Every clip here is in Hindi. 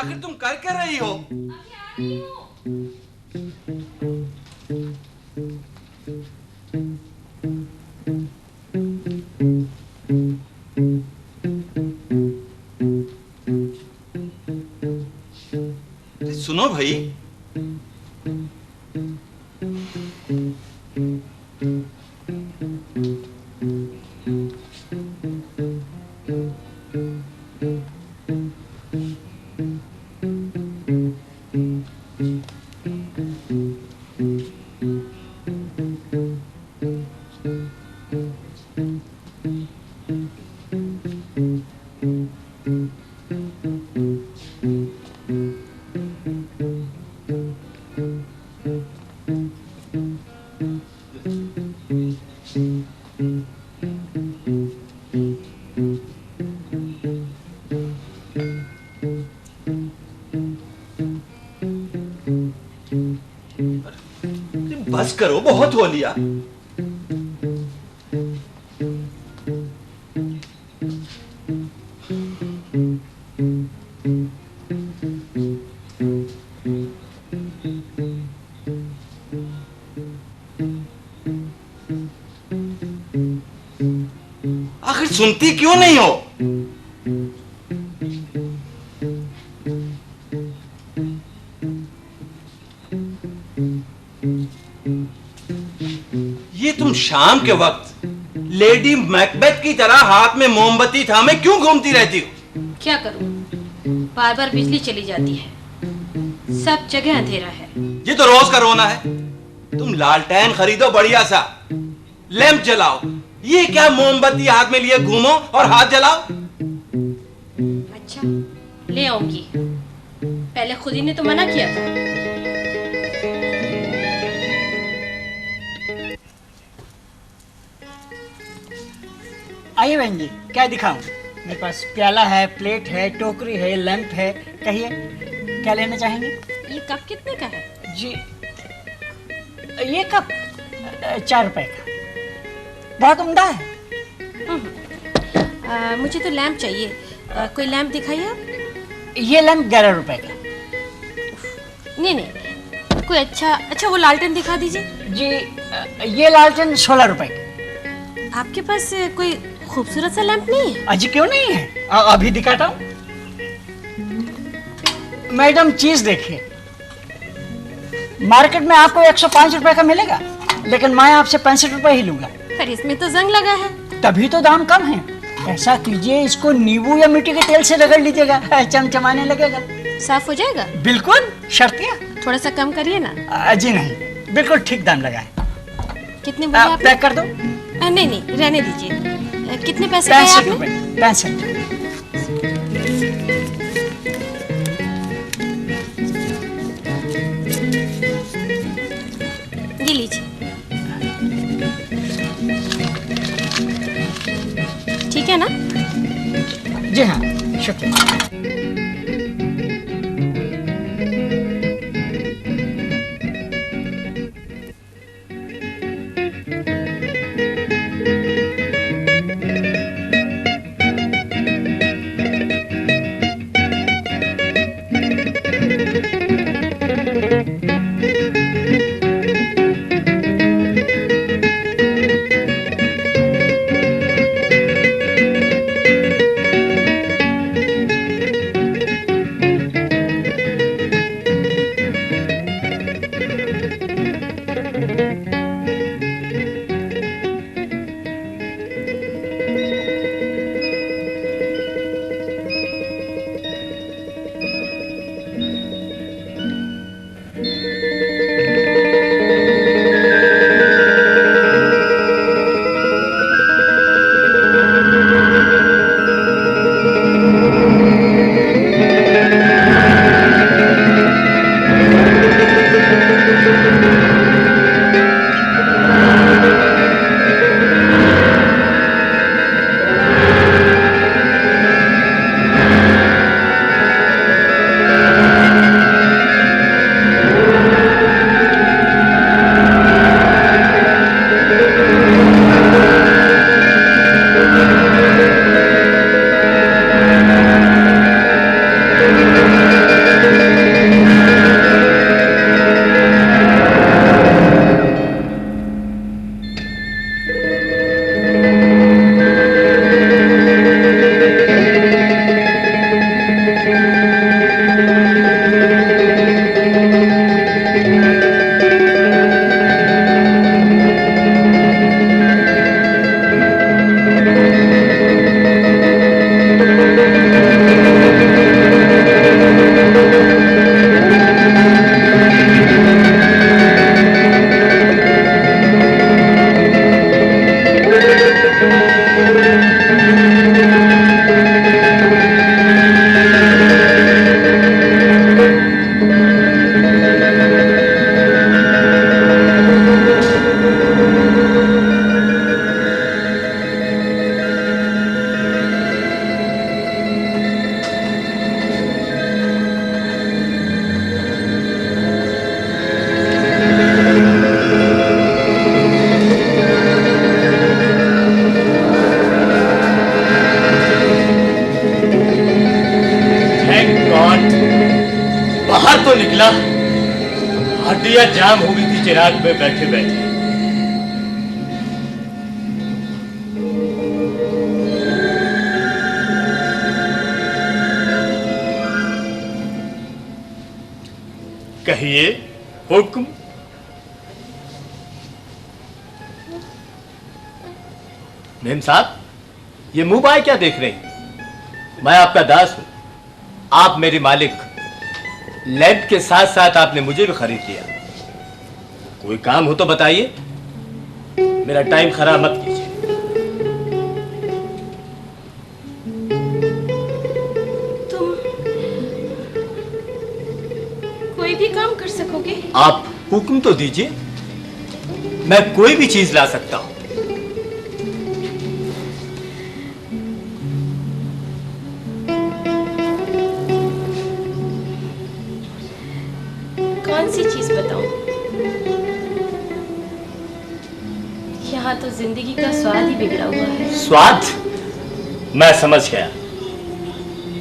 आखिर तुम कर क्या रही हो? अभी आ रही हूँ। सुनो भाई, बस करो, बहुत हो लिया। आखिर सुनती क्यों नहीं हो? ये तुम शाम के वक्त लेडी मैकबेथ की तरह हाथ में मोमबत्ती थामे क्यों घूमती रहती हो? क्या करूं, बार बार बिजली चली जाती है, सब जगह अंधेरा है। ये तो रोज का रोना है। तुम लालटेन खरीदो बढ़िया सा, लैंप जलाओ। ये क्या मोमबत्ती हाथ में लिए घूमो और हाथ जलाओ? अच्छा, ले आऊंगी। पहले खुद ही ने तो मना किया था। आइए बहन जी, क्या दिखाऊं? मेरे पास प्याला है, प्लेट है, टोकरी है, लैंप है। कहिए क्या लेना चाहेंगे? ये कप कितने का है? जी, ये कप 4 रुपए का, बहुत उम्दा है। मुझे तो लैंप चाहिए। कोई लैंप दिखाइए आप। ये लैंप 11 रुपए का। नहीं नहीं, कोई अच्छा वो लालटेन दिखा दीजिए। जी, ये लालटेन 16 रुपए का। आपके पास कोई खूबसूरत सा लैंप नहीं है? अजी क्यों नहीं है, अभी दिखाता हूँ। मैडम चीज देखिए, मार्केट में आपको 105 रुपए का मिलेगा, लेकिन मैं आपसे 65 रुपए ही लूंगा। पर इसमें तो जंग लगा है। तभी तो दाम कम है। ऐसा कीजिए, इसको नींबू या मिट्टी के तेल से रगड़ लीजिएगा, चमचमाने लगेगा। साफ हो जाएगा? बिल्कुल शर्तिया। थोड़ा सा कम करिए ना। जी नहीं, बिल्कुल ठीक दाम लगाए। कितने बोले आपने? पैक कर दो। नहीं नहीं, रहने दीजिए। कितने पैसे कहे 65 आपने? रुपए। 65। ये लीजिए। ठीक है ना? जी हाँ, शुक्रिया। हड्डियां जाम हो गई थी चिराग में बैठे बैठे। कहिए हुक्म। मेम साहब, ये मुंह बाय क्या देख रहे हैं? मैं आपका दास हूं, आप मेरे मालिक। लैंप के साथ साथ आपने मुझे भी खरीद लिया। कोई काम हो तो बताइए, मेरा टाइम खराब मत कीजिए। तुम कोई भी काम कर सकोगे? आप हुक्म तो दीजिए, मैं कोई भी चीज ला सकता हूं। कौन सी चीज बताऊं? यहाँ तो जिंदगी का स्वाद ही बिगड़ा हुआ है। स्वाद? मैं समझ गया।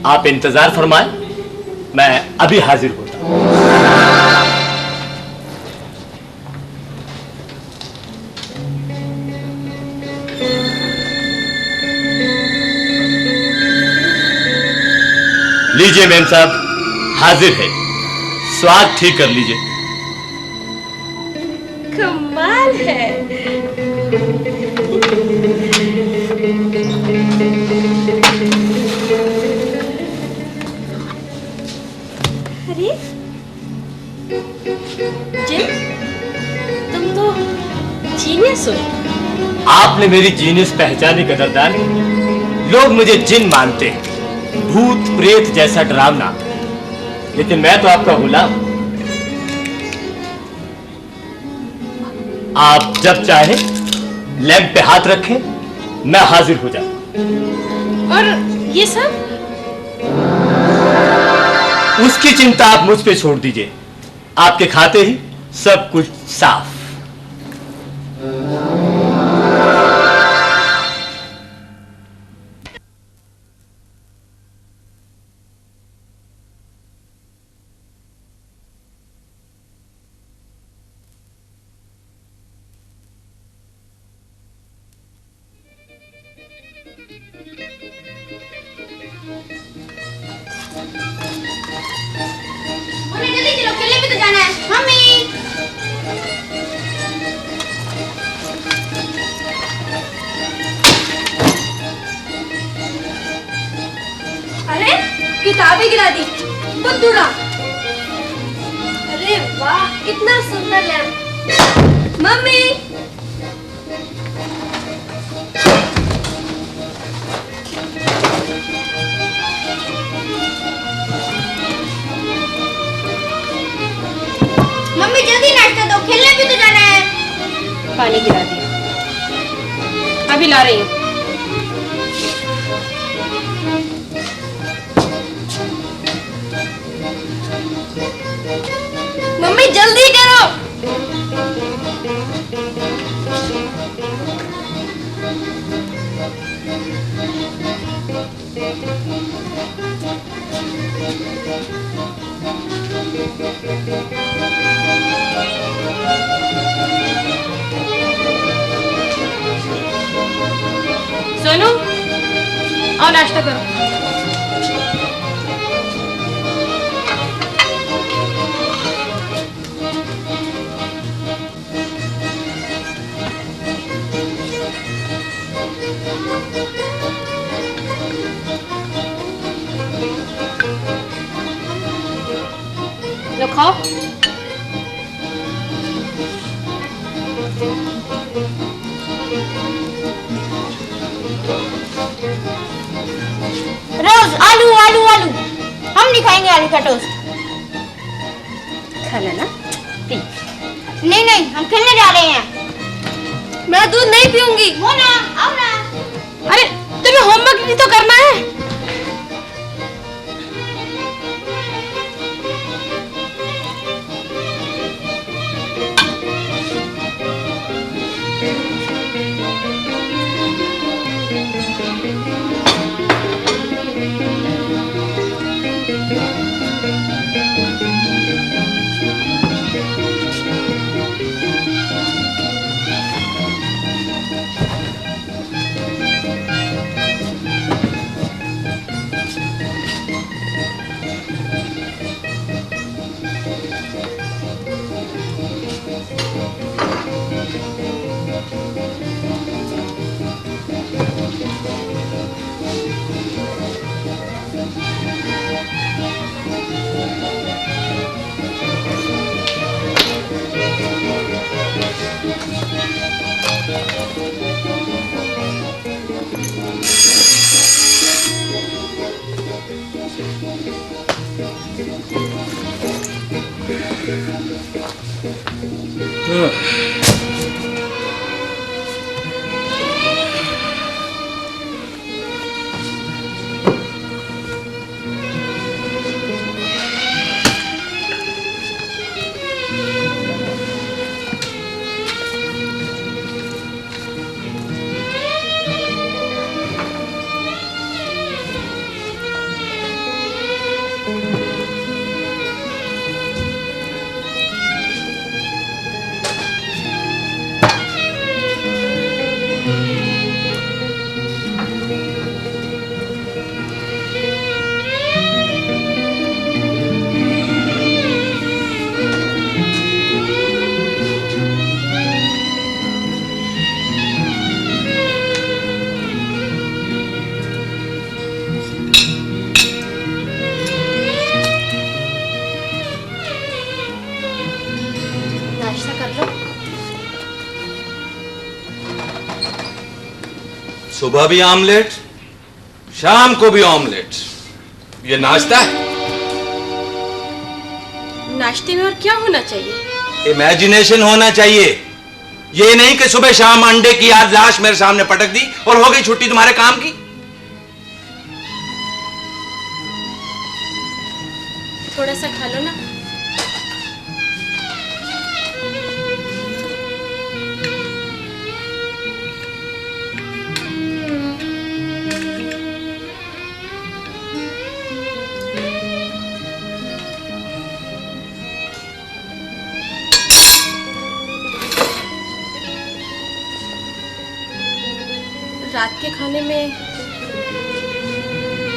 आप इंतजार फरमाएं, मैं अभी हाजिर होता हूं। लीजिए मेम साहब, हाजिर है। स्वाद ठीक कर लीजिए। कमाल है। अरे जिन, तुम तो जीनियस हो। आपने मेरी जीनियस पहचानी कदरदान। लोग मुझे जिन मानते हैं, भूत प्रेत जैसा डरावना, लेकिन मैं तो आपका गुलाम। आप जब चाहे लैंप पे हाथ रखें, मैं हाजिर हो जाऊं। और ये सब? उसकी चिंता आप मुझ पे छोड़ दीजिए, आपके खाते ही सब कुछ साफ। जल्दी चलो, खेलने भी तो जाना है। मम्मी, अरे किताबें गिरा दी, बुद्धूरा। अरे वाह, कितना सुंदर लैम्प। मम्मी, मम्मी जल्दी नाश्ता दो, खेलने भी तो जाना है। पानी गिरा दिया, अभी ला रही हूँ। मम्मी जल्दी करो। सोनू, आओ नाश्ता करो। लो खाओ। रोज आलू आलू आलू, हम नहीं खाएंगे आलू का टोस्ट। खा लेना। नहीं नहीं, हम खेलने जा रहे हैं। मैं दूध नहीं पीऊंगी। वो ना, आओ ना। अरे तुम्हें होमवर्क भी तो करना है। नाश्ता कर लो। सुबह भी ऑमलेट, शाम को भी ऑमलेट, ये नाश्ता है? नाश्ते में और क्या होना चाहिए? इमेजिनेशन होना चाहिए। ये नहीं कि सुबह शाम अंडे की आज लाश मेरे सामने पटक दी और हो गई छुट्टी तुम्हारे काम की। थोड़ा सा खा लो ना। रात के खाने में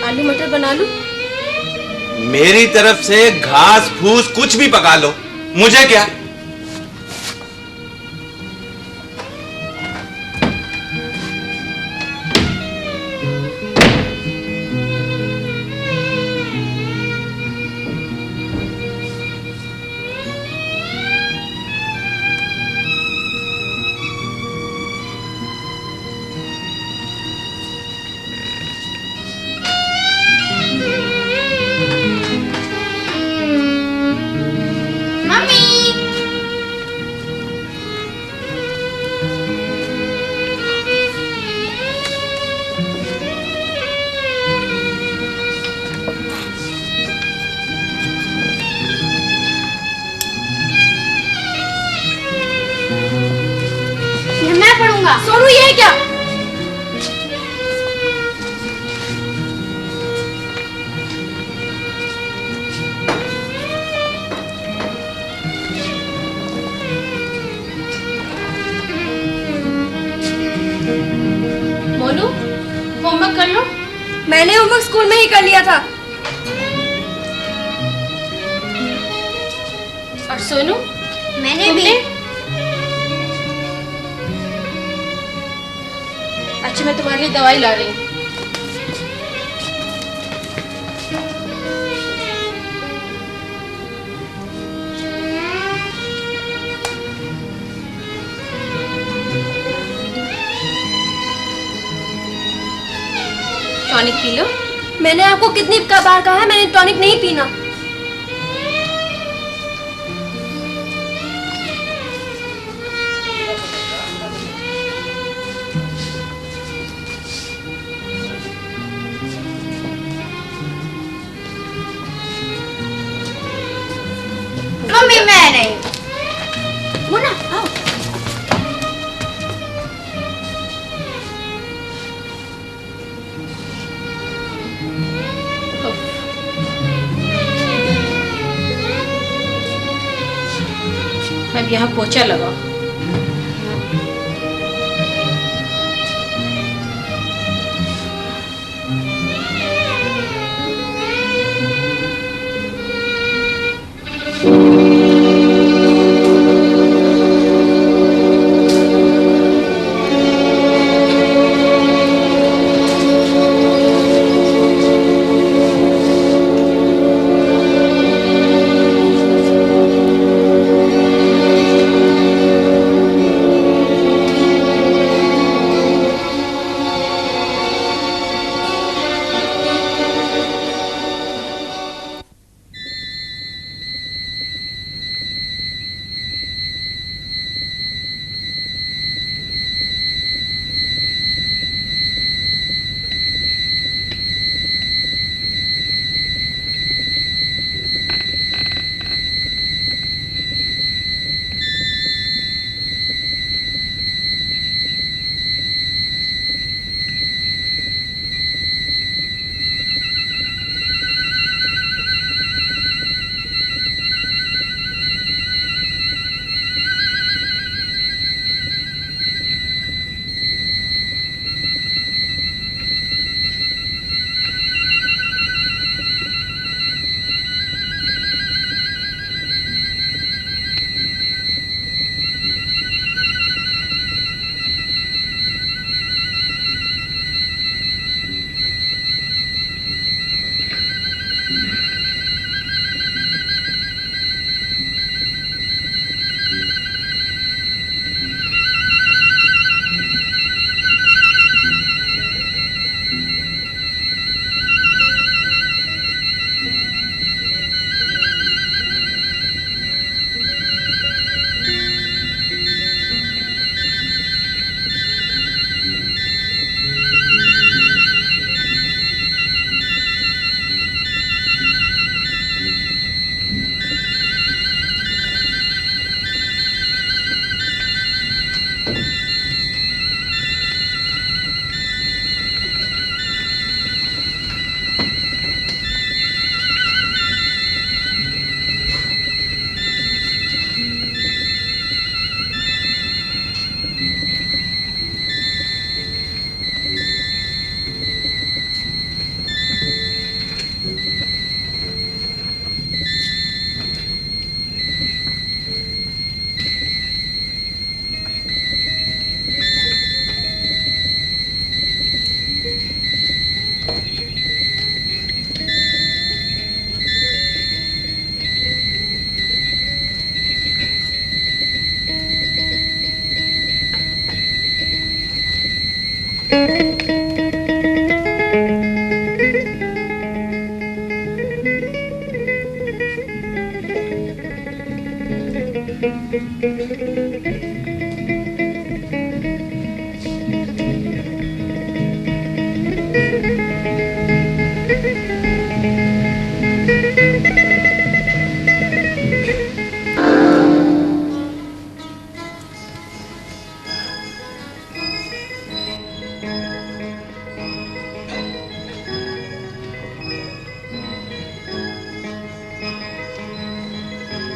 आलू मटर बना लूं? मेरी तरफ से घास फूस कुछ भी पका लो, मुझे क्या। सोनू ये है क्या? मोनू होमवर्क कर लो। मैंने होमवर्क स्कूल में ही कर लिया था। और सोनू? मैंने भी। अच्छा मैं तुम्हारे लिए दवाई ला रही हूँ। Tonic P low. मैंने आपको कितनी बार कहा है मैंने टॉनिक नहीं पीना। मम्मी मैं नहीं। मोना आओ। अब यहाँ पोछा लगाओ।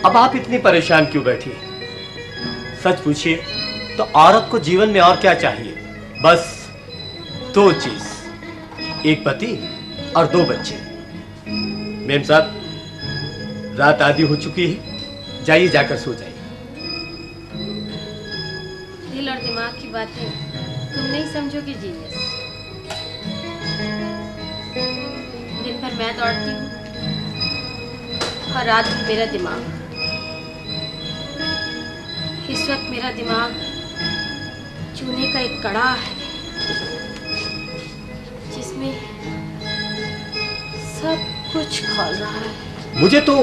अब आप इतनी परेशान क्यों बैठी हैं? सच पूछिए तो औरत को जीवन में और क्या चाहिए? बस दो चीज, एक पति और दो बच्चे। मेम साहब, रात आधी हो चुकी है, जाइए जाकर सो जाइए। दिल और दिमाग की बातें तुम नहीं समझोगे जीनियस। दिन भर मैं दौड़ती हूँ और रात भर मेरा दिमाग। इस वक्त मेरा दिमाग चूने का एक कड़ा है जिसमें सब कुछ खोल रहा है। मुझे तो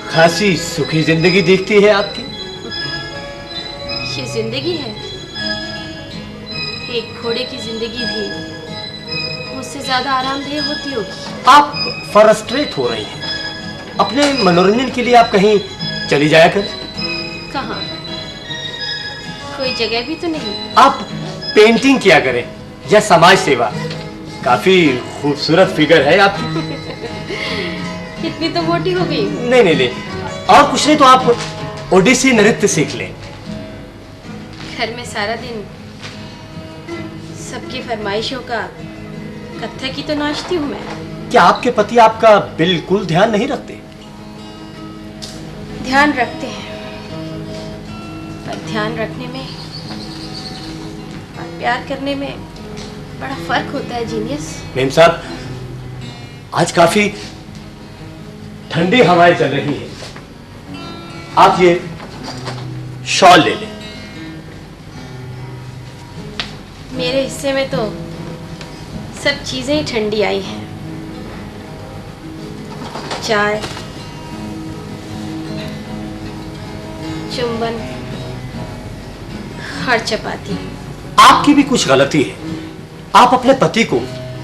खासी सुखी जिंदगी दिखती है आपकी। ये जिंदगी है? एक घोड़े की जिंदगी भी मुझसे ज्यादा आरामदेह होती होगी। आप फ्रस्ट्रेट हो रही हैं। अपने मनोरंजन के लिए आप कहीं चली जाया कर। कहाँ? कोई जगह भी तो नहीं। आप पेंटिंग किया करें या समाज सेवा। काफी खूबसूरत फिगर है आपकी। इतनी तो मोटी हो गई हूँ। नहीं नहीं नहीं, और कुछ नहीं तो आप ओडिसी नृत्य सीख लें। घर में सारा दिन सबकी फरमाइशों का कत्थे की तो नाचती हूँ मैं। क्या आपके पति आपका बिल्कुल ध्यान नहीं रखते? ध्यान रखते हैं, पर ध्यान रखने में और प्यार करने में बड़ा फर्क होता है जीनियस। मेम साहब, आज काफी ठंडी हवाएं चल रही हैं। आप ये शॉल ले लें। मेरे हिस्से में तो सब चीजें ही ठंडी आई हैं। चाय, चुंबन और चपाती। आपकी भी कुछ गलती है। आप अपने पति को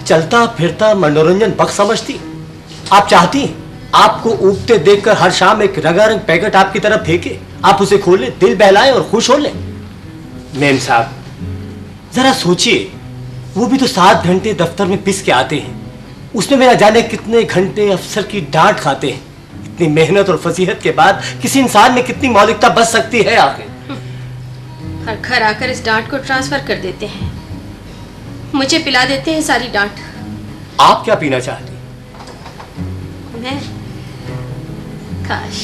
चलता फिरता मनोरंजन बख्श समझती। आप चाहती हैं आपको उगते देखकर हर शाम एक रंगारंग पैकेट आपकी तरफ फेंके, आप उसे खोलें, दिल बहलाएं और खुश हो लें। मेम साहब, जरा सोचिए, वो भी तो 7 घंटे दफ्तर में पिस के आते हैं। उसमें मेरा जाने कितने घंटे अफसर की डांट खाते हैं। इतनी मेहनत और फसीहत के बाद किसी इंसान में कितनी मौलिकता बच सकती है आखिर? और घर आकर इस डांट को ट्रांसफर कर देते हैं, मुझे पिला देते हैं सारी डांट। आप क्या पीना चाहती? मैं काश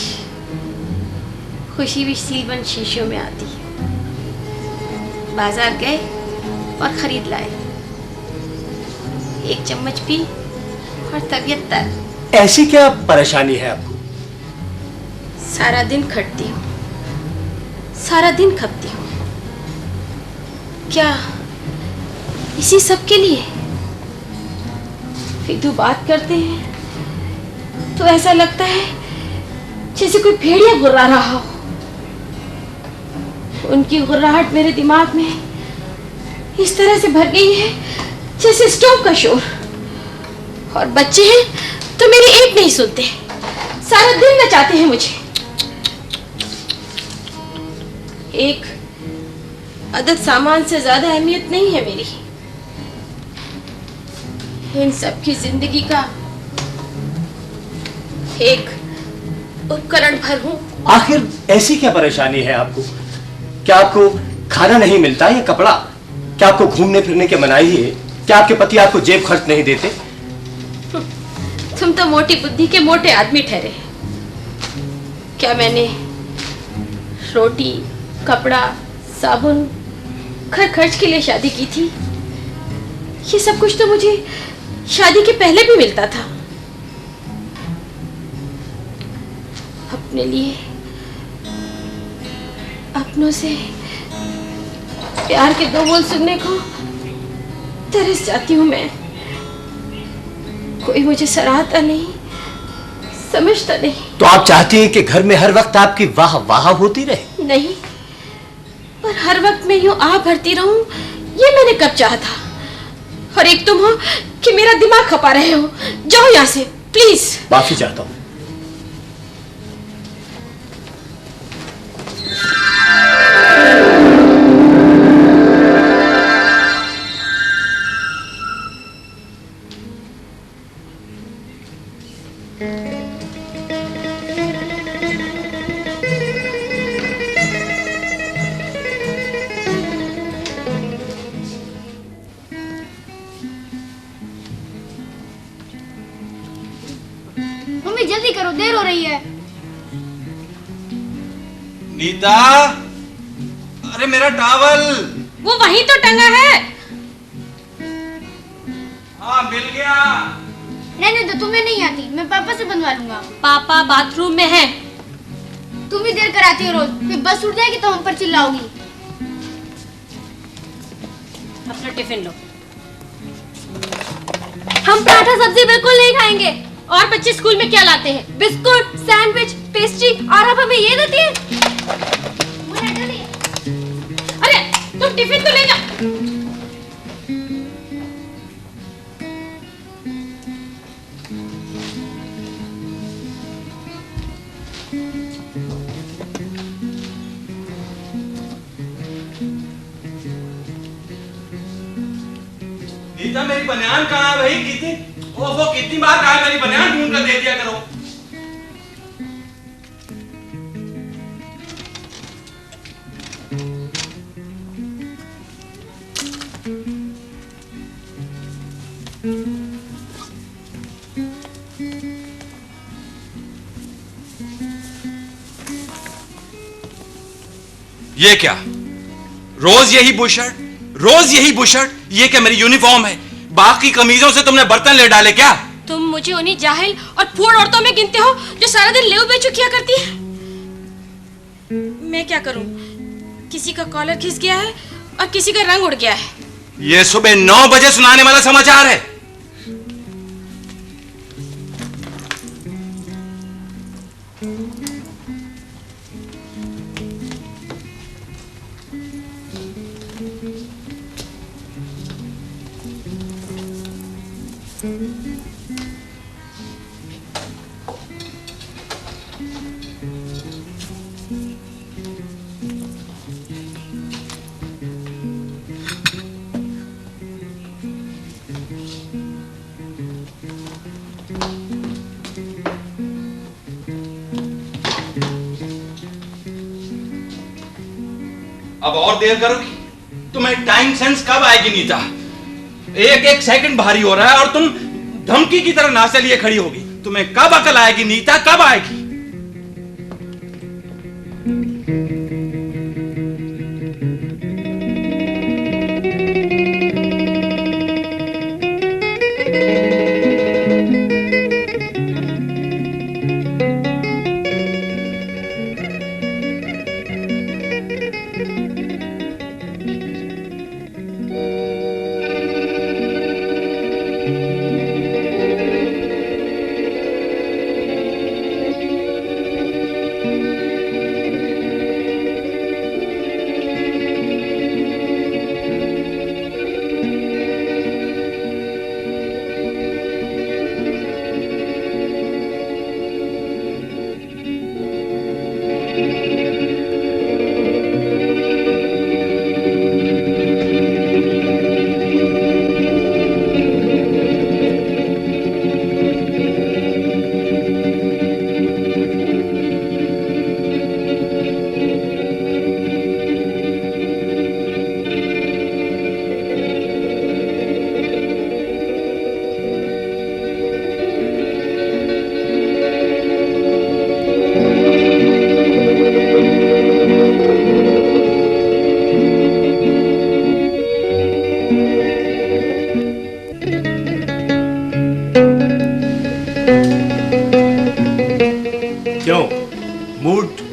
खुशी भी सीलबंद शीशियों में आती। बाजार गए और खरीद लाए, एक चम्मच पी और तबीयत तर। ऐसी क्या परेशानी है आपको? सारा दिन खटती हूँ, सारा दिन खपती हूँ। क्या इसी सब के लिए? फिर बात करते हैं तो ऐसा लगता है जैसे कोई भेड़िया गुर्रा रहा हो। उनकी गुर्राहट मेरे दिमाग में इस तरह से भर गई है जैसे स्टोव का शोर। और बच्चे हैं तो मेरी एक नहीं सुनते, सारा दिन नचाते हैं मुझे। एक अदद सामान से ज्यादा अहमियत नहीं है मेरी। इन सब की जिंदगी का एक उपकरण भर हूं। आखिर ऐसी क्या परेशानी है आपको? क्या आपको खाना नहीं मिलता या कपड़ा? क्या आपको घूमने फिरने की मनाही है? क्या आपके पति आपको जेब खर्च नहीं देते? तुम तो मोटी बुद्धि के मोटे आदमी ठहरे। क्या मैंने रोटी, कपड़ा, साबुन, घर खर्च के लिए शादी की थी? ये सब कुछ तो मुझे शादी के पहले भी मिलता था। अपने लिए अपनों से प्यार के 2 बोल सुनने को तरस जाती हूँ मैं। कोई मुझे सराहता नहीं, समझता नहीं। तो आप चाहती हैं कि घर में हर वक्त आपकी वाह वाह होती रहे? नहीं, पर हर वक्त मैं यूं आ भरती रहूं, ये मैंने कब चाहा था। और एक तुम हो कि मेरा दिमाग खपा रहे हो। जाओ यहाँ से प्लीज। माफी चाहता हूं। मम्मी जल्दी करो, देर हो रही है। नीता, अरे मेरा टॉवल। वो वहीं तो टंगा है। हाँ मिल गया। रहने दो, तुम्हें नहीं आती, मैं पापा से बनवा लूंगा। पापा बाथरूम में है। तुम ही देर कराती हो रोज, फिर बस उड़ जाएगी तो हम पर चिल्लाओगी। अपना टिफिन लो। हम पराठा सब्जी बिल्कुल नहीं खाएंगे। और बच्चे स्कूल में क्या लाते हैं? बिस्कुट, सैंडविच, पेस्ट्री, और आप हमें ये देती है। अरे तुम टिफिन तो ले जाओ। नीता, मेरी बनियान कहाँ है भाई? वो कितनी बार कहा मेरी बनियान ढूंढ कर दे दिया करो। ये क्या? रोज यही बुशर्ट, रोज यही बुशर्ट। ये क्या मेरी यूनिफॉर्म है? बाकी कमीजों से तुमने बर्तन ले डाले क्या? तुम मुझे उन्हीं जाहिल और फूड औरतों में गिनते हो जो सारा दिन लेव बेचू किया करती है। मैं क्या करूं? किसी का कॉलर खिस गया है और किसी का रंग उड़ गया है। ये सुबह 9 बजे सुनाने वाला समाचार है। अब और देर करोगी? तुम्हें टाइम सेंस कब आएगी नीता? एक एक सेकंड भारी हो रहा है और तुम धमकी की तरह नाश्ते लिए खड़ी होगी। तुम्हें कब अकल आएगी नीता, कब आएगी?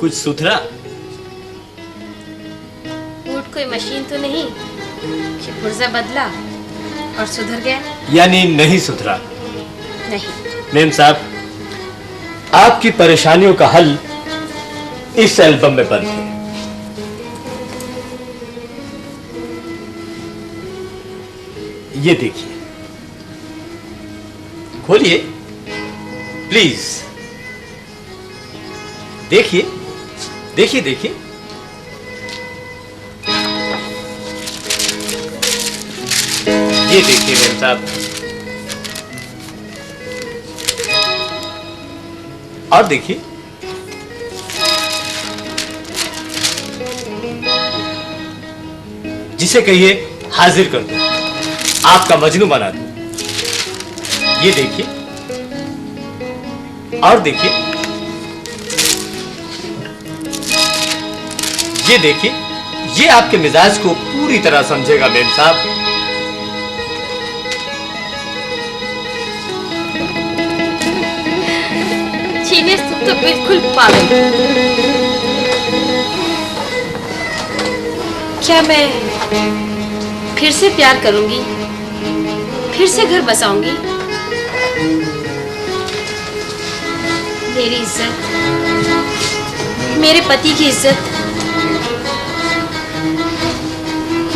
कुछ सुथरा? ऊँट कोई मशीन तो नहीं कि पुर्जा बदला। और सुधर गया? यानी नहीं सुधरा। नहीं। मेम साहब, आपकी परेशानियों का हल इस एल्बम में बंद है। ये देखिए, खोलिए प्लीज। देखिए देखिए देखिए, ये देखिए मेम साहब, और देखिए, जिसे कहिए हाजिर कर दो, आपका मजनू बना दो। ये देखिए, और देखिए, ये देखिए, ये आपके मिजाज को पूरी तरह समझेगा मेम साहब। जीनेस, तुम तो बिल्कुल पागल हो। क्या मैं फिर से प्यार करूंगी, फिर से घर बसाऊंगी? मेरी इज्जत, मेरे पति की इज्जत,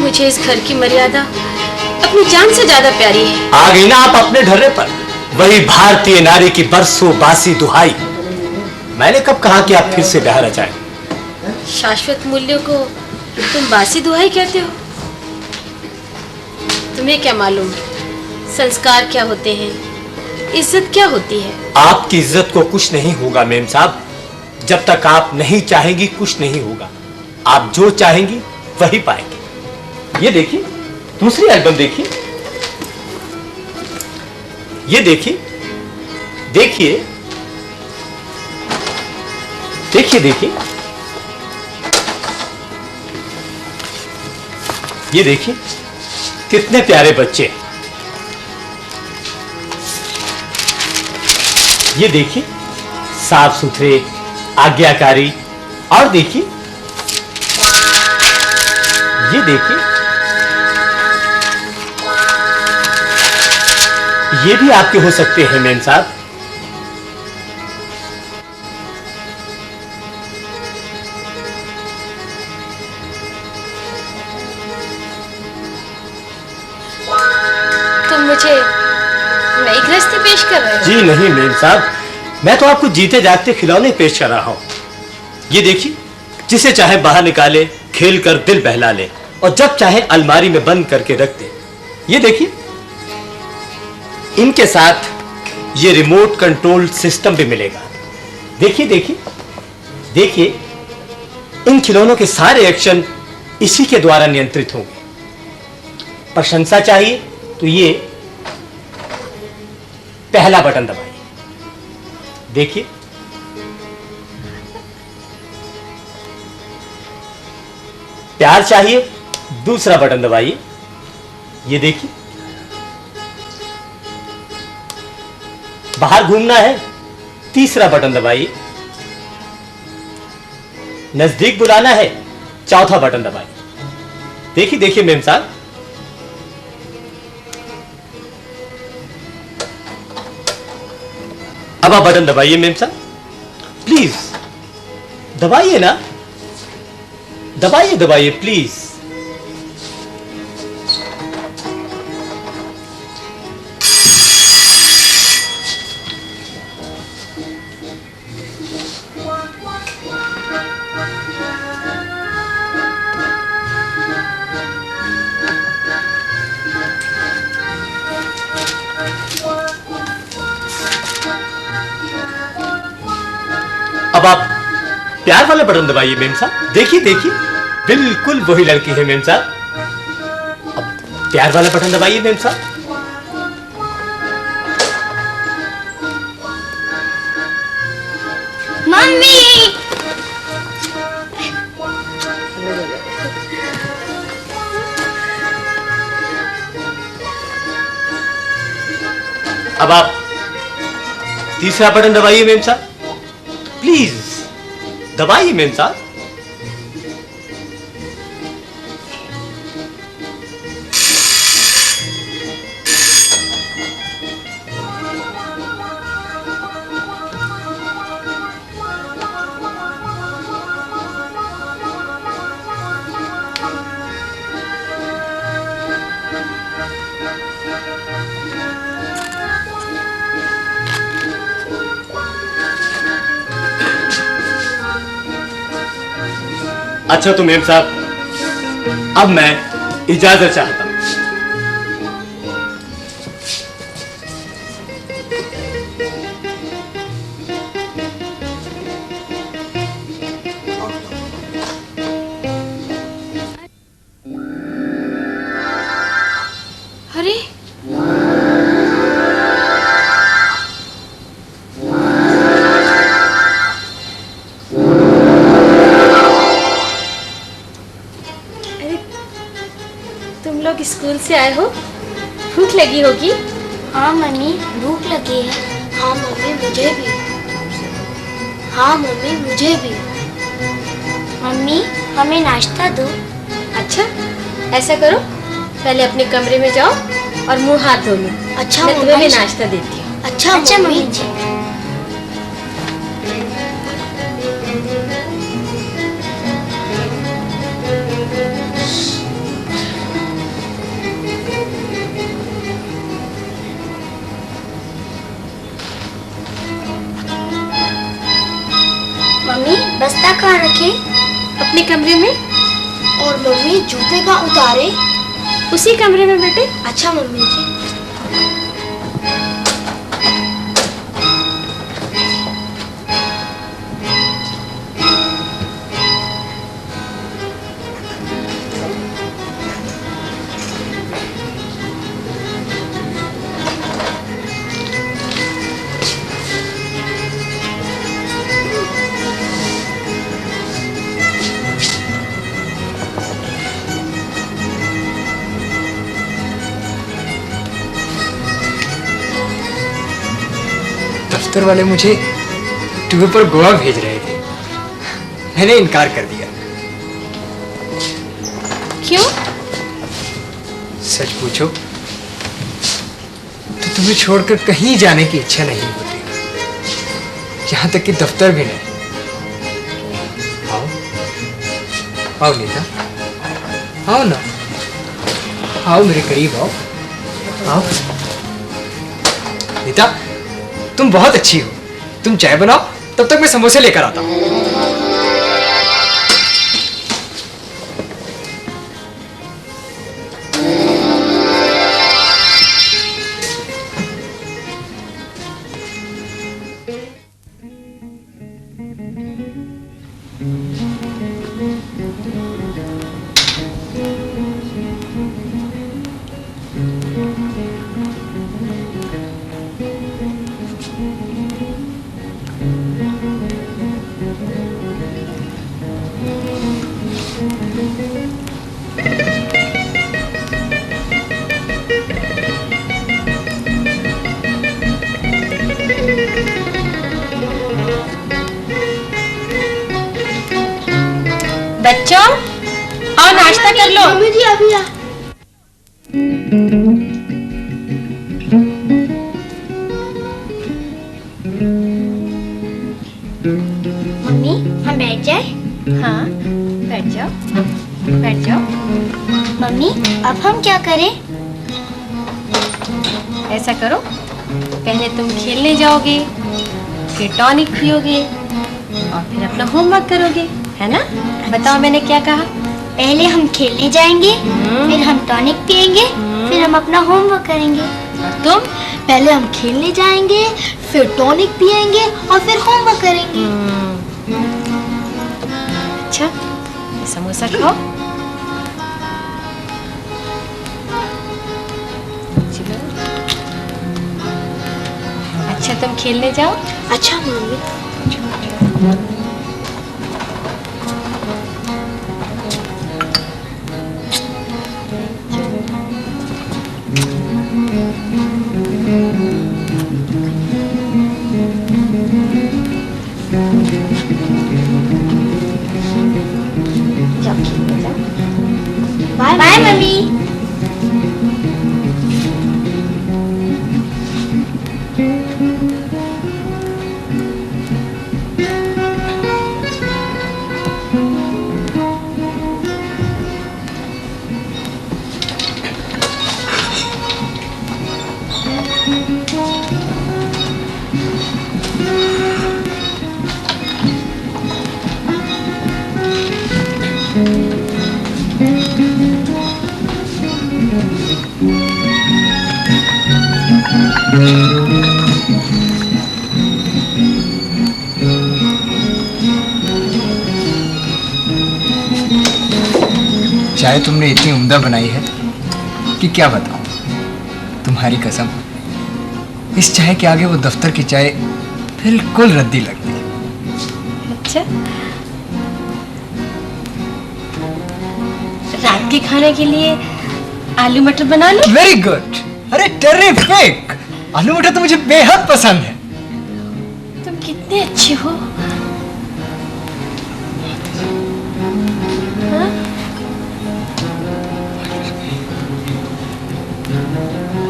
मुझे इस घर की मर्यादा अपनी जान से ज्यादा प्यारी है। आ गई ना आप अपने ढर्रे पर, वही भारतीय नारी की बरसों बासी दुहाई। मैंने कब कहा कि आप फिर से ब्याह रचाएं? शाश्वत मूल्यों को तुम बासी दुहाई कहते हो? तुम्हें क्या मालूम संस्कार क्या होते हैं, इज्जत क्या होती है? आपकी इज्जत को कुछ नहीं होगा मेम साहब। जब तक आप नहीं चाहेंगी कुछ नहीं होगा। आप जो चाहेंगी वही पाएंगे। ये देखिए, दूसरी एल्बम देखिए, ये देखिए देखिए देखिए देखिए, ये देखिए कितने प्यारे बच्चे। ये देखिए साफ सुथरे, आज्ञाकारी। और देखिए, ये देखिए, ये भी आपके हो सकते हैं मेम साहब। तुम मुझे नई गृहस्थी पेश कर रहे हो? जी नहीं मेम साहब, मैं तो आपको जीते जागते खिलौने पेश कर रहा हूं। ये देखिए, जिसे चाहे बाहर निकाले, खेल कर दिल बहला ले, और जब चाहे अलमारी में बंद करके रख दे। ये देखिए, इनके साथ ये रिमोट कंट्रोल सिस्टम भी मिलेगा। देखिए देखिए देखिए, इन खिलौनों के सारे एक्शन इसी के द्वारा नियंत्रित होंगे। प्रशंसा चाहिए तो ये पहला बटन दबाइए। देखिए, प्यार चाहिए, दूसरा बटन दबाइए। ये देखिए, बाहर घूमना है, तीसरा बटन दबाइए। नजदीक बुलाना है, चौथा बटन दबाइए। देखिए देखिए मेम साहब, अब आप बटन दबाइए मेम साहब, प्लीज दबाइए ना, दबाइए दबाइए प्लीज। अब आप प्यार वाला बटन दबाइए मेम साहब। देखिए देखिए, बिल्कुल वही लड़की है मेम साहब। अब प्यार वाला बटन दबाइए मेम साहब। मम्मी, अब आप तीसरा बटन दबाइए मेम साहब, प्लीज दबाइए मेम साहब। अच्छा तो मेम साहब, अब मैं इजाजत चाहता हूं। अरे अरे तुम लोग स्कूल से आए हो, भूख लगी होगी। हाँ मम्मी, भूख लगी है। हाँ मम्मी, मुझे भी। हाँ मम्मी, मुझे भी। मम्मी, हमें नाश्ता दो। अच्छा ऐसा करो, पहले अपने कमरे में जाओ और मुंह हाथ धो लो। अच्छा मैं तुम्हें भी मम्मी। नाश्ता देती हूँ। अच्छा मम्मी जी। मम्मी, बस्ता कहाँ रखे? अपने कमरे में, और मम्मी, जूते कहाँ उतारे? उसी कमरे में बेटे। अच्छा मम्मी जी। दफ्तर वाले मुझे टूर पर गोवा भेज रहे थे, मैंने इनकार कर दिया। क्यों? सच पूछो तो तुम्हें छोड़कर कहीं जाने की इच्छा नहीं होती, यहाँ तक कि दफ्तर भी नहीं। आओ आओ नीता, आओ ना, आओ मेरे करीब आओ। आओ नीता, तुम बहुत अच्छी हो, तुम चाय बनाओ, तब तक मैं समोसे लेकर आता हूँ। बच्चों आओ नाश्ता कर लो। मम्मी जी अभी आ। मम्मी, हम बैठ जाए? हाँ बैठ जाओ, बैठ जाओ। मम्मी, अब हम क्या करें? ऐसा करो, पहले तुम खेलने जाओगे, फिर टॉनिक पियोगे और फिर अपना होमवर्क करोगे, है ना? बताओ मैंने क्या कहा? पहले हम खेलने जाएंगे, फिर हम टॉनिक पिएंगे, फिर हम अपना होमवर्क करेंगे। और तुम? पहले हम खेलने जाएंगे, फिर टॉनिक पिएंगे और फिर होमवर्क करेंगे। अच्छा ये समोसा खाओ। चलो अच्छा तुम खेलने जाओ। अच्छा मम्मी। Bye bye mummy. चाय तुमने इतनी उम्दा बनाई है कि क्या बताऊं। तुम्हारी कसम, इस चाय के आगे वो दफ्तर की चाय बिल्कुल रद्दी लगती है। अच्छा, रात के खाने के लिए आलू मटर बना लो। वेरी गुड, अरे टेरिफिक। आलू मटर तो मुझे बेहद पसंद है। तुम कितने अच्छे हो। हाँ?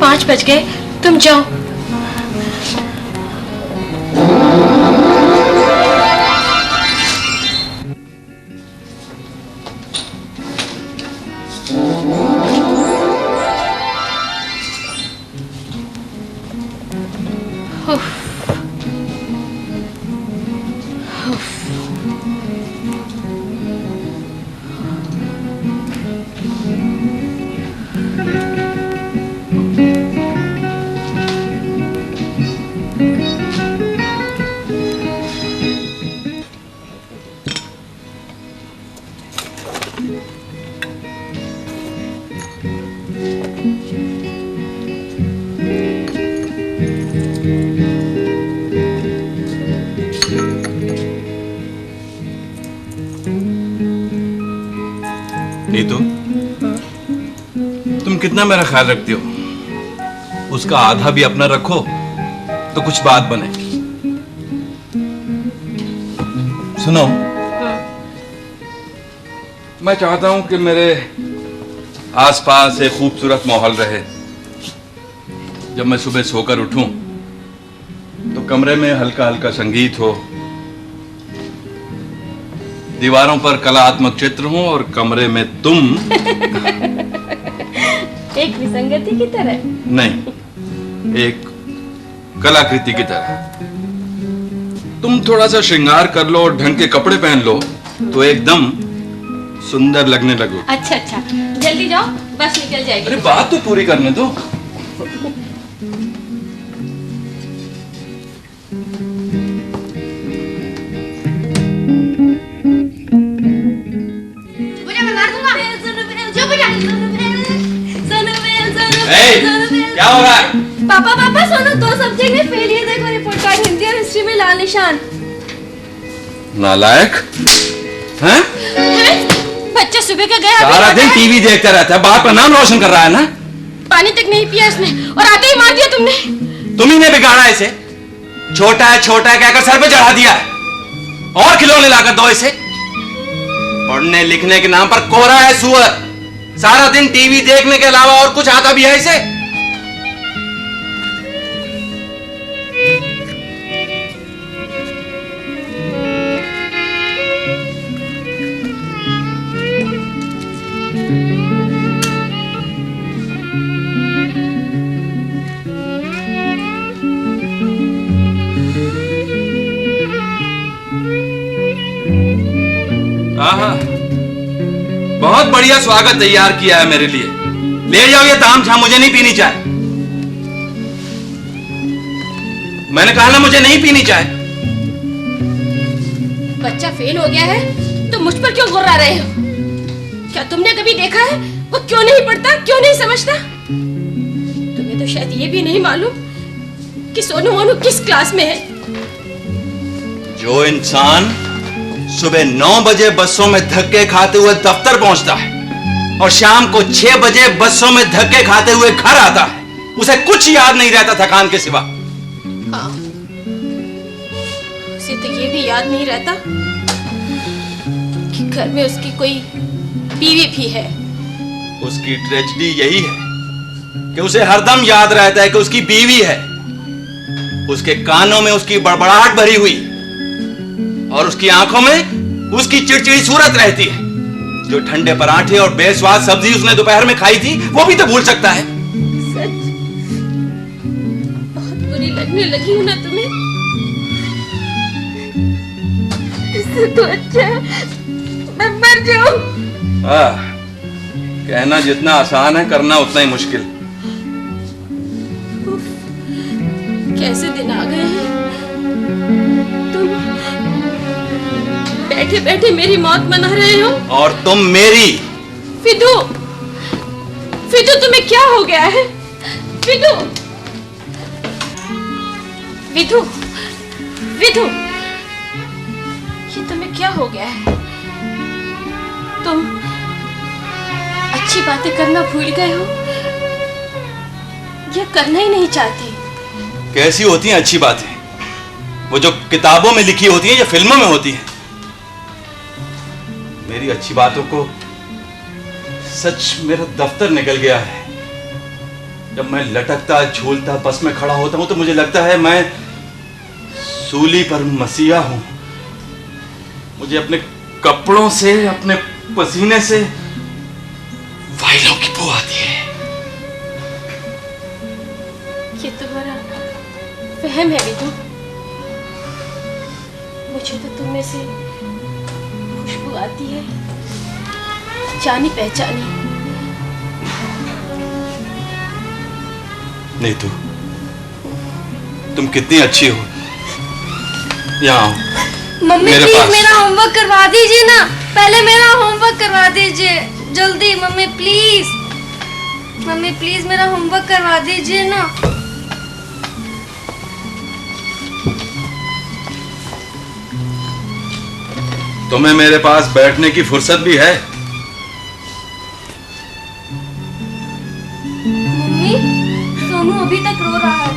5 बज गए, तुम जाओ। नीतू, तुम कितना मेरा ख्याल रखती हो। उसका आधा भी अपना रखो तो कुछ बात बने। सुनो, मैं चाहता हूं कि मेरे आसपास एक खूबसूरत माहौल रहे। जब मैं सुबह सोकर उठूं तो कमरे में हल्का हल्का संगीत हो, दीवारों पर कलात्मक चित्र हो और कमरे में तुम एक विसंगति की तरह नहीं, एक कलाकृति की तरह। तुम थोड़ा सा श्रृंगार कर लो और ढंग के कपड़े पहन लो तो एकदम सुंदर लगने लगो। अच्छा अच्छा, जल्दी जाओ, बस निकल जाएगी। अरे बात तो पूरी करने दो। क्या हो रहा है? पापा पापा सुनो, 2 सब्जेक्ट में फेल है। देखो रिपोर्ट कार्ड, हिंदी और हिस्ट्री में लाल निशान। नालायक हैं? बच्चा सुबह का गया, सारा दिन टीवी देखता रहता है, बाप का नाम रोशन कर रहा है ना। पानी तक नहीं पिया इसने और आते ही मार दिया तुमने। तुम ही ने बिगाड़ा इसे। छोटा है कहकर सर पे चढ़ा दिया है। और खिलौने लाकर दो इसे। पढ़ने लिखने के नाम पर कोरा है सुअर। सारा दिन टीवी देखने के अलावा और कुछ आता भी है इसे? आहा, बहुत बढ़िया स्वागत तैयार किया है मेरे लिए। ले जाओ ये ताम झाम, मुझे नहीं पीनी चाय। मैंने कहा ना, मुझे नहीं पीनी चाय। बच्चा फेल हो गया है तो मुझ पर क्यों गुर्रा रहे हो? क्या तुमने कभी देखा है वो क्यों नहीं पढ़ता, क्यों नहीं समझता? तुम्हें तो शायद ये भी नहीं मालूम कि सोनू मोनू किस क्लास में है। जो इंसान सुबह 9 बजे बसों में धक्के खाते हुए दफ्तर पहुंचता है और शाम को 6 बजे बसों में धक्के खाते हुए घर आता है, उसे कुछ याद नहीं रहता थकान के सिवा। हाँ, उसे तो ये भी याद नहीं रहता कि घर में उसकी कोई बीवी भी है। उसकी ट्रेजेडी यही है कि उसे हरदम याद रहता है कि उसकी बीवी है। उसके कानों में उसकी बड़बड़ाहट भरी हुई और उसकी आंखों में उसकी चिड़चिड़ी सूरत रहती है। जो ठंडे पराठे और बेस्वाद सब्जी उसने दोपहर में खाई थी वो भी तो भूल सकता है। सच बहुत बुरी लगने लगी हूं ना तुम्हें। इससे तो अच्छा है मैं मर जाऊं। कहना जितना आसान है, करना उतना ही मुश्किल। कैसे दिन आ गए हैं। तुम बैठे बैठे मेरी मौत मना रहे हो। और तुम मेरी। विधु, विधु तुम्हें क्या हो गया है? विधु, विधु, विधु, ये तुम्हें क्या हो गया है? तुम अच्छी बातें करना भूल गए हो या करना ही नहीं चाहते? कैसी होती हैं अच्छी बातें? वो जो किताबों में लिखी होती हैं या फिल्मों में होती हैं? मेरी अच्छी बातों को सच मेरा दफ्तर निकल गया है। जब मैं लटकता झूलता बस में खड़ा होता हूं तो मुझे लगता है मैं सूली पर मसीहा हूं। मुझे अपने कपड़ों से, अपने पसीने से फाइलों की बू आती है। ये तुम्हारा वहम है विधु। मुझे तो तुम में से खुशबू आती है, जानी पहचानी। नीतू, तुम कितनी अच्छी हो। यहाँ आओ। मम्मी मेरे प्लीज पास। मेरा होमवर्क करवा दीजिए ना, पहले मेरा होमवर्क करवा दीजिए जल्दी। मम्मी प्लीज, मम्मी प्लीज मेरा होमवर्क करवा दीजिए ना। तुम्हें मेरे पास बैठने की फुर्सत भी है? मम्मी, सोनू अभी तक रो रहा है।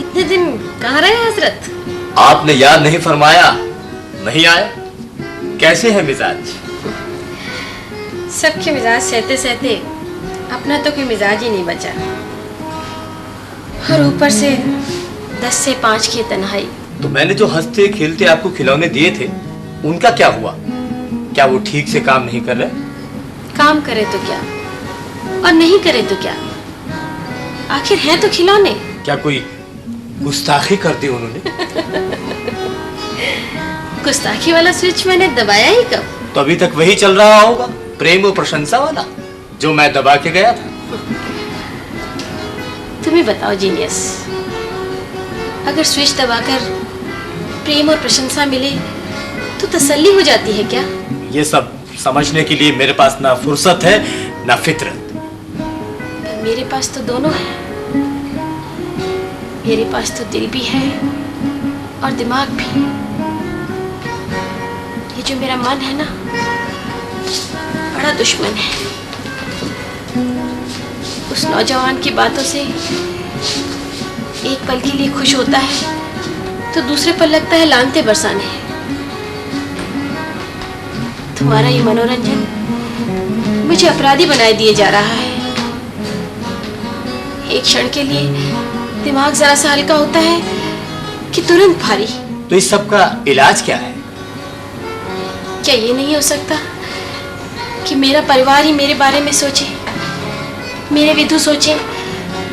इतने दिन कहाँ रहे हजरत? आपने याद नहीं फरमाया, नहीं आए? कैसे है मिजाज? सबके मिजाज सहते सहते अपना तो कोई मिजाज ही नहीं बचा। और ऊपर से 10 से 5 की तन्हाई। तो मैंने जो हंसते खेलते आपको खिलौने दिए थे, उनका क्या हुआ? क्या वो ठीक से काम नहीं कर रहे? काम करे तो क्या और नहीं करे तो क्या, आखिर हैं तो खिलौने। क्या कोई गुस्ताखी कर दी उन्होंने? गुस्ताखी वाला स्विच मैंने दबाया ही कब? तो अभी तक वही चल रहा होगा, प्रेम और प्रशंसा वाला, जो मैं दबा के गया था। तुम्हें बताओ जीनियस, अगर स्विच दबाकर प्रेम और प्रशंसा मिले तो तसल्ली हो जाती है क्या? ये सब समझने के लिए मेरे पास ना फुर्सत है ना फितरत। पर मेरे पास तो दोनों है। मेरे पास तो दिल भी है और दिमाग भी। ये जो मेरा मन है ना, बड़ा दुश्मन है। उस नौजवान की बातों से एक पल के लिए खुश होता है तो दूसरे पल लगता है लानते बरसाने। तुम्हारा ये मनोरंजन मुझे अपराधी बनाए दिए जा रहा है। एक क्षण के लिए दिमाग जरा सा हल्का होता है कि तुरंत भारी। तो इस सब का इलाज क्या है? क्या ये नहीं हो सकता कि मेरा परिवार ही मेरे बारे में सोचे, मेरे विधु सोचे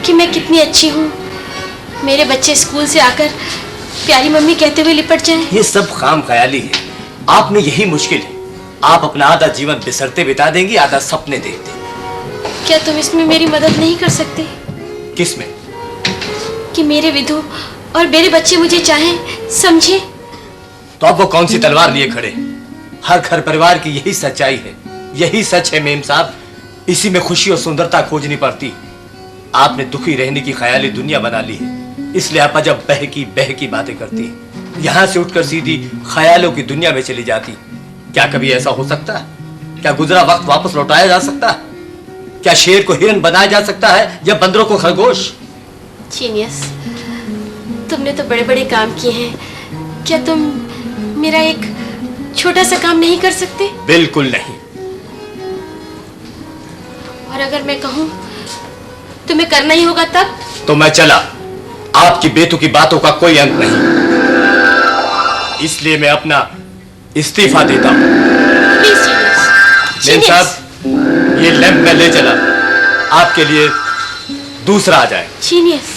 कि मैं कितनी अच्छी हूँ, मेरे बच्चे स्कूल से आकर प्यारी मम्मी कहते हुए लिपट जाएं। ये सब खाम ख्याली है। आप में यही मुश्किल है, आप अपना आधा जीवन बिसरते बिता देंगी, आधा सपने देखते। क्या तुम इसमें मेरी मदद नहीं कर सकते? किसमें? कि मेरे विधु और मेरे बच्चे मुझे चाहें, समझे। तो अब वो कौन सी तलवार लिए खड़े? हर घर परिवार की यही सच्चाई है, यही सच है मेम साहब। इसी में खुशी और सुंदरता खोजनी पड़ती। आपने दुखी रहने की ख्याली दुनिया बना ली है, इसलिए आप अजब बहकी बातें करती हैं। यहां से उठकर सीधी ख्यालों की दुनिया में चली जाती। क्या कभी ऐसा हो सकता है? क्या गुजरा वक्त वापस लौटाया जा सकता है? क्या शेर को हिरन बनाया जा सकता है या बंदरों को खरगोश? जीनियस, तुमने तो बड़े बड़े काम किए हैं, क्या तुम मेरा एक छोटा सा काम नहीं कर सकते? बिल्कुल नहीं। और अगर मैं कहूँ तुम्हें करना ही होगा तब? तो मैं चला। आपकी बेतुकी बातों का कोई अंत नहीं, इसलिए मैं अपना इस्तीफा देता हूँ। Please genius. मेम साहब, ये लैंप मैं ले चला, आपके लिए दूसरा आ जाए। जीनियस।